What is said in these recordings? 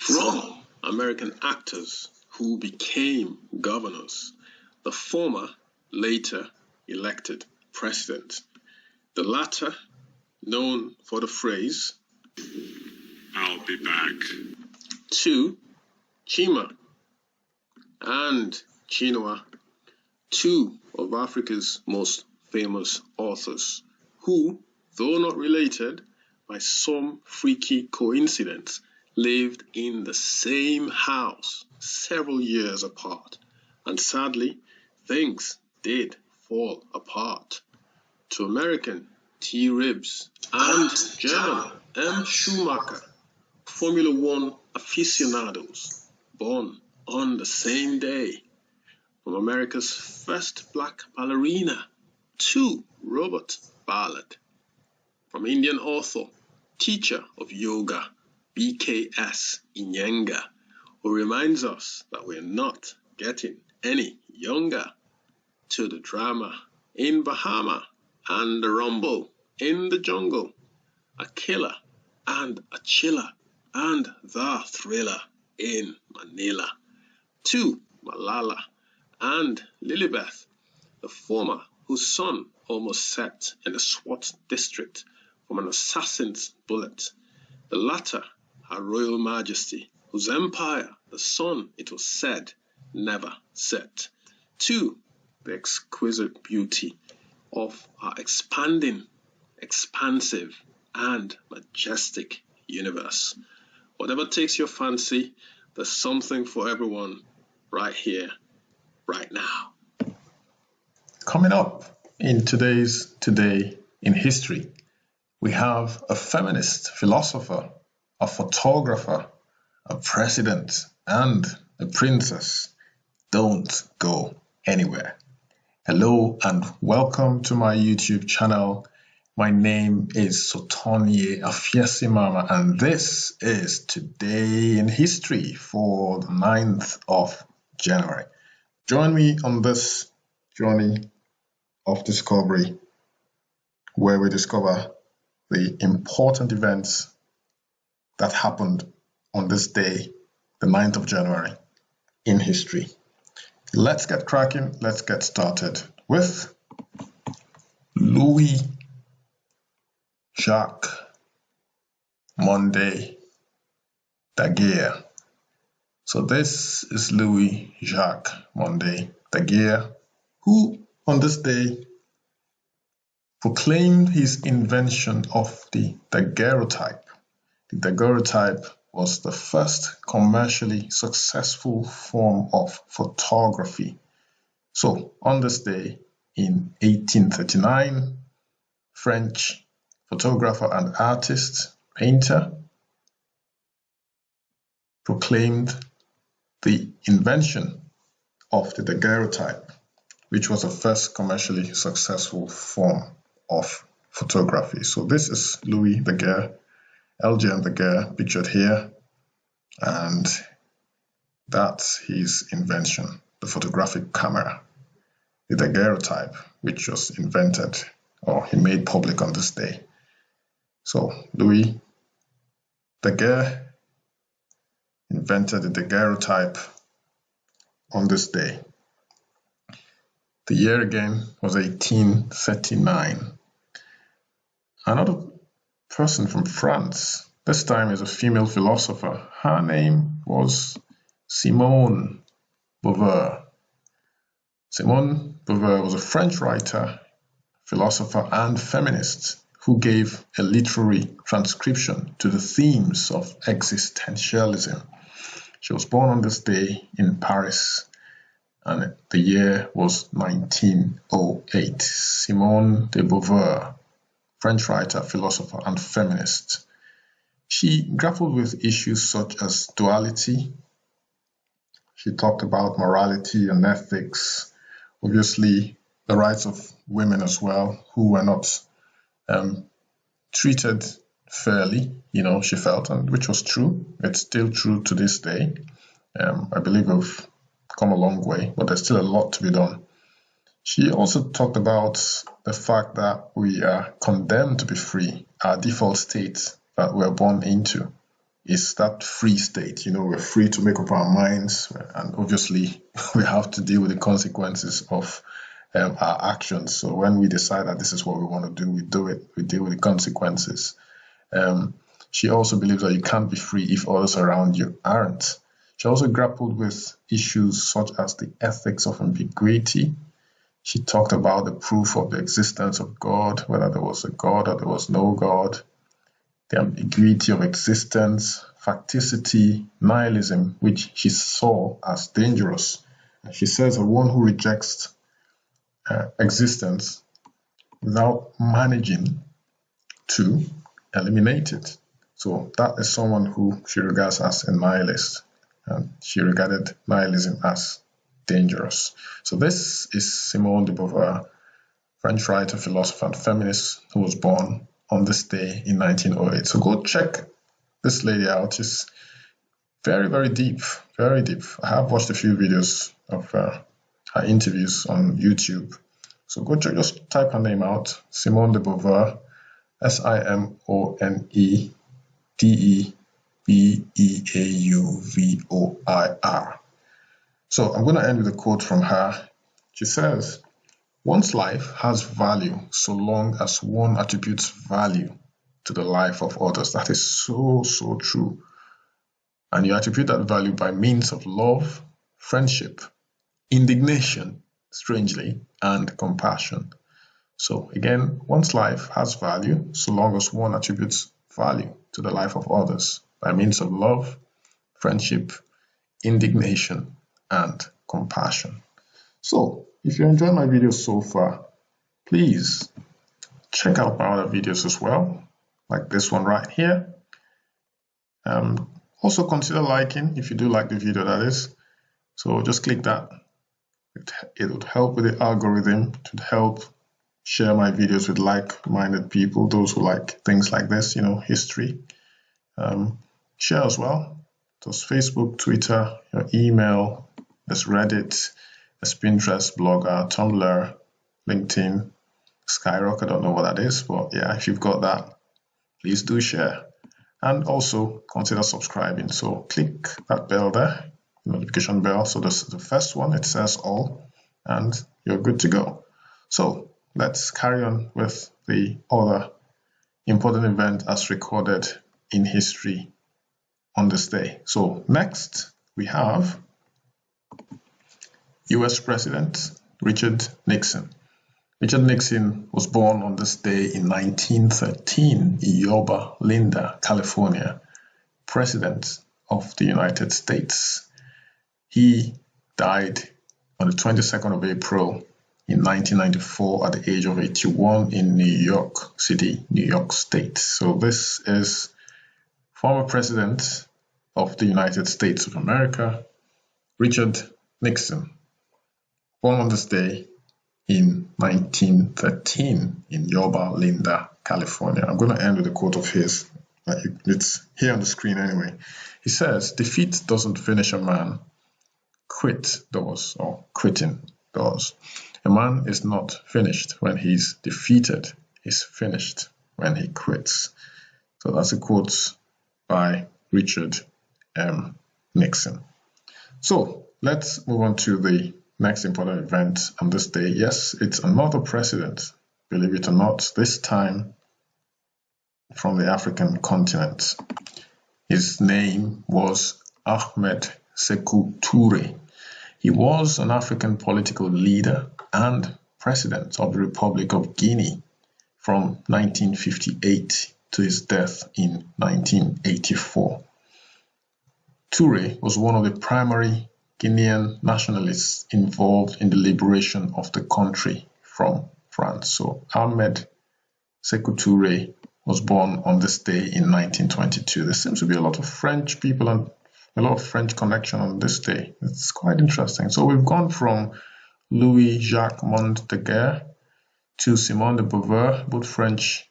From American actors who became governors, the former later elected president, the latter known for the phrase, "I'll be back," to Chima and Chinua, two of Africa's most famous authors, who, though not related, by some freaky coincidence, lived in the same house several years apart, and sadly, things did fall apart. To American T. Ribs and German M. Schumacher, Formula One aficionados, born on the same day. From America's first black ballerina to Robert Ballard. From Indian author, teacher of yoga, BKS Iyengar, who reminds us that we're not getting any younger, to the drama in Bahama and the rumble in the jungle, a killer and a chiller and the thriller in Manila, to Malala and Lilibeth, the former whose son almost set in the SWAT district from an assassin's bullet, the latter Her Royal Majesty, whose empire the sun, it was said, never set, to the exquisite beauty of our expanding, expansive, and majestic universe. Whatever takes your fancy, there's something for everyone right here, right now. Coming up in today's Today in History, we have a feminist, philosopher, a photographer, a president, and a princess. Don't go anywhere. Hello and welcome to my YouTube channel. My name is Sotonye Afiesimama, and this is Today in History for the 9th of January. Join me on this journey of discovery, where we discover the important events that happened on this day, the 9th of January, in history. Let's get cracking. Let's get started with Louis Jacques Mandé Daguerre. So this is Louis Jacques Mandé Daguerre, who on this day proclaimed his invention of the daguerreotype. The daguerreotype was the first commercially successful form of photography. So on this day in 1839, French photographer and artist, painter, proclaimed the invention of the daguerreotype, which was the first commercially successful form of photography. So this is Louis Daguerre, LGM Daguerre, pictured here, and that's his invention, the photographic camera, the daguerreotype, which was invented or he made public on this day. So Louis Daguerre invented the daguerreotype on this day. The year again was 1839. Another person from France, this time is a female philosopher. Her name was Simone de Beauvoir. Simone de Beauvoir was a French writer, philosopher, and feminist who gave a literary transcription to the themes of existentialism. She was born on this day in Paris, and the year was 1908. Simone de Beauvoir, French writer, philosopher, and feminist. She grappled with issues such as duality. She talked about morality and ethics, obviously the rights of women as well, who were not treated fairly, she felt, and which was true. It's still true to this day. I believe we've come a long way, but there's still a lot to be done. She also talked about the fact that we are condemned to be free, our default state that we're born into. is that free state. We're free to make up our minds, and obviously we have to deal with the consequences of our actions. So when we decide that this is what we want to do, we do it. We deal with the consequences. She also believes that you can't be free if others around you aren't. She also grappled with issues such as the ethics of ambiguity. She talked about the proof of the existence of God, whether there was a God or there was no God, the ambiguity of existence, facticity, nihilism, which she saw as dangerous. And she says that one who rejects existence without managing to eliminate it. So that is someone who she regards as a nihilist, and she regarded nihilism as dangerous. So this is Simone de Beauvoir, French writer, philosopher, and feminist, who was born on this day in 1908. So go check this lady out. She's very, very deep, very deep. I have watched a few videos of her interviews on YouTube. So go check, just type her name out, Simone de Beauvoir, SimoneDeBeauvoir. So I'm going to end with a quote from her. She says, "One's life has value so long as one attributes value to the life of others." That is so, so true. And you attribute that value by means of love, friendship, indignation, strangely, and compassion. So again, one's life has value so long as one attributes value to the life of others by means of love, friendship, indignation, and compassion. So if you enjoyed my videos so far, please check out my other videos as well, like this one right here. Also consider liking if you do like the video, that is. So just click that. It would help with the algorithm. It would help share my videos with like-minded people, those who like things like this, history. Share as well. There's Facebook, Twitter, your email, there's Reddit, there's Pinterest, Blogger, Tumblr, LinkedIn, Skyrock. I don't know what that is, but yeah, if you've got that, please do share. And also consider subscribing. So click that bell there, notification bell. So this is the first one, it says all, and you're good to go. So let's carry on with the other important event as recorded in history on this day. So next we have US President Richard Nixon. Richard Nixon was born on this day in 1913 in Yorba Linda, California, President of the United States. He died on the 22nd of April in 1994 at the age of 81 in New York City, New York State. So this is former President of the United States of America, Richard Nixon, born on this day in 1913 in Yorba Linda, California. I'm going to end with a quote of his. It's here on the screen anyway. He says, "Defeat doesn't finish a man. Quit does, or quitting does. A man is not finished when he's defeated. He's finished when he quits." So that's a quote by Richard M. Nixon. So let's move on to the next important event on this day. Yes, it's another president, believe it or not, this time from the African continent. His name was Ahmed Sékou Touré. He was an African political leader and president of the Republic of Guinea from 1958 to his death in 1984. Touré was one of the primary Guinean nationalists involved in the liberation of the country from France. So Ahmed Sékou Touré was born on this day in 1922. There seems to be a lot of French people and a lot of French connection on this day. It's quite interesting. So we've gone from Louis-Jacques Mandé Daguerre to Simone de Beauvoir, both French,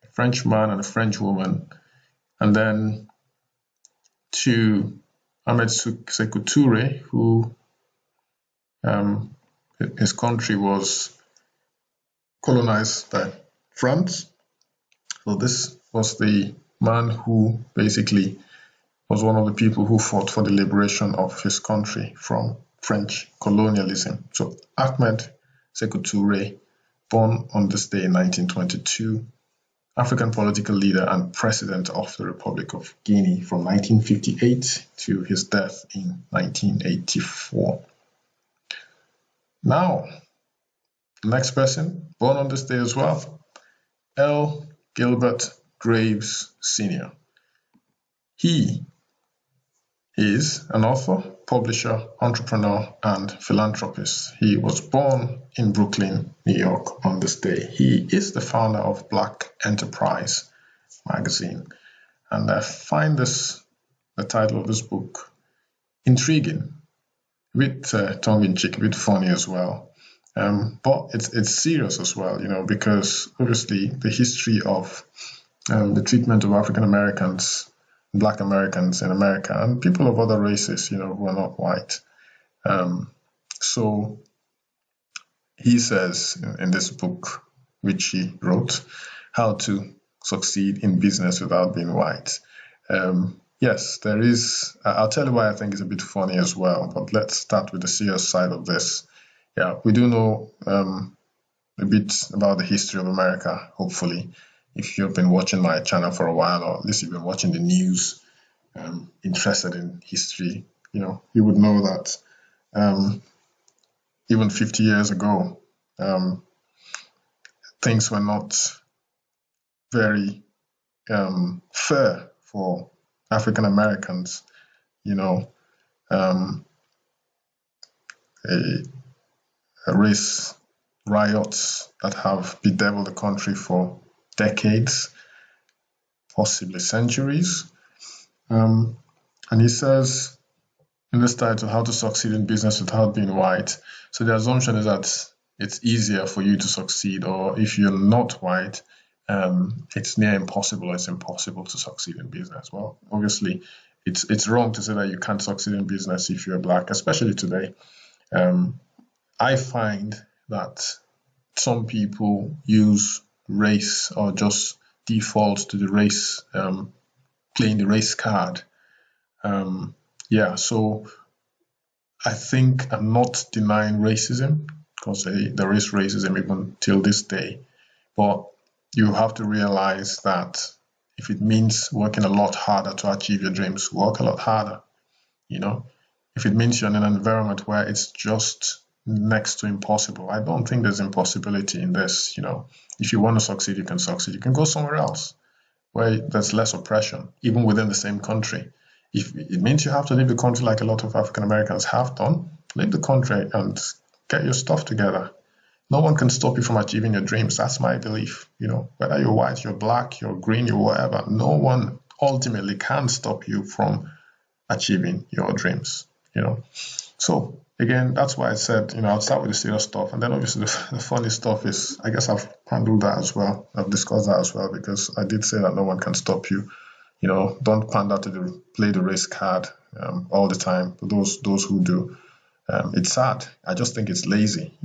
a French man and a French woman, and then to Ahmed Sékou Touré, who his country was colonized by France. So this was the man who basically was one of the people who fought for the liberation of his country from French colonialism. So Ahmed Sékou Touré, born on this day in 1922, African political leader and president of the Republic of Guinea from 1958 to his death in 1984. Now, the next person, born on this day as well, L. Gilbert Graves Sr. He is an author, publisher, entrepreneur, and philanthropist. He was born in Brooklyn, New York on this day. He is the founder of Black Enterprise magazine. And I find the title of this book, intriguing, a bit tongue-in-cheek, a bit funny as well. But it's serious as well, because obviously the history of the treatment of African Americans, Black Americans in America, and people of other races, who are not white. So he says in this book, which he wrote, How to Succeed in Business Without Being White. Yes, there is. I'll tell you why I think it's a bit funny as well, but let's start with the serious side of this. Yeah, we do know a bit about the history of America, hopefully. If you've been watching my channel for a while, or at least you've been watching the news, interested in history, you would know that even 50 years ago, things were not very fair for African Americans. Race riots that have bedeviled the country for decades, possibly centuries. And he says in this title, How to Succeed in Business Without Being White. So the assumption is that it's easier for you to succeed, or if you're not white, it's near impossible, it's impossible to succeed in business. Well, obviously, it's wrong to say that you can't succeed in business if you're Black, especially today. I find that some people use race or just default to the race, playing the race card. So I think I'm not denying racism, because there is racism even till this day. But you have to realize that if it means working a lot harder to achieve your dreams, work a lot harder. If it means you're in an environment where it's just next to impossible, I don't think there's impossibility in this. If you want to succeed, you can succeed. You can go somewhere else where there's less oppression, even within the same country. If it means you have to leave the country like a lot of African Americans have done, leave the country and get your stuff together. No one can stop you from achieving your dreams. That's my belief. Whether you're white, you're Black, you're green, you're whatever, no one ultimately can stop you from achieving your dreams. So again, that's why I said, I'll start with the serious stuff, and then obviously the funny stuff is, I guess I've handled that as well. I've discussed that as well, because I did say that no one can stop you. Don't pander to play the race card all the time. For those who do, it's sad. I just think it's lazy.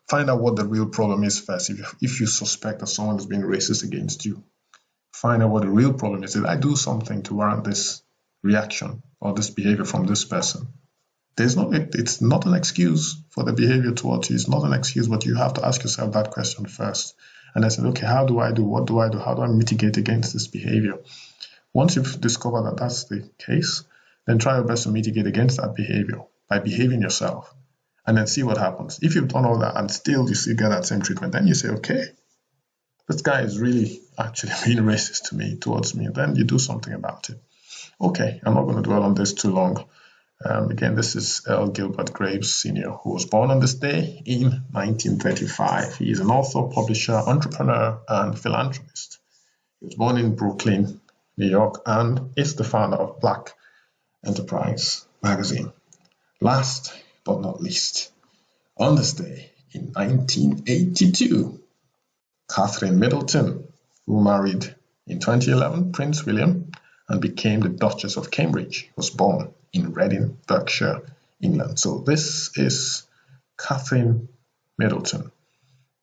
Find out what the real problem is first. If you suspect that someone is being racist against you, find out what the real problem is. Did I do something to warrant this reaction or this behavior from this person? It's not an excuse for the behavior towards you. It's not an excuse, but you have to ask yourself that question first. And I said, okay, how do I do? What do I do? How do I mitigate against this behavior? Once you've discovered that that's the case, then try your best to mitigate against that behavior by behaving yourself, and then see what happens. If you've done all that and still you still get that same treatment, then you say, okay, this guy is really actually being racist towards me. Then you do something about it. Okay, I'm not going to dwell on this too long. Again, this is L. Gilbert Graves Sr., who was born on this day in 1935. He is an author, publisher, entrepreneur, and philanthropist. He was born in Brooklyn, New York, and is the founder of Black Enterprise magazine. Last but not least, on this day in 1982, Catherine Middleton, who married in 2011 Prince William and became the Duchess of Cambridge, was born in Reading, Berkshire, England. So this is Catherine Middleton,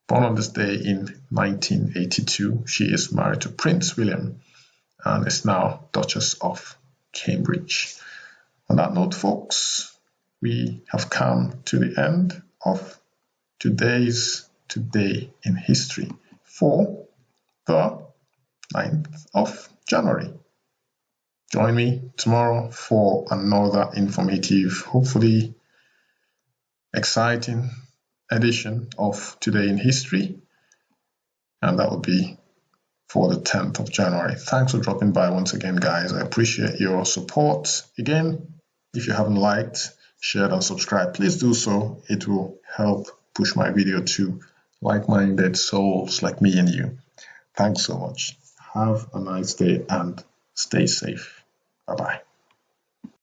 born on this day in 1982. She is married to Prince William and is now Duchess of Cambridge. On that note, folks, we have come to the end of today's Today in History for the 9th of January. Join me tomorrow for another informative, hopefully exciting edition of Today in History, and that will be for the 10th of January. Thanks for dropping by once again, guys. I appreciate your support. Again, if you haven't liked, shared, and subscribed, please do so. It will help push my video to like-minded souls like me and you. Thanks so much. Have a nice day and stay safe. Bye-bye.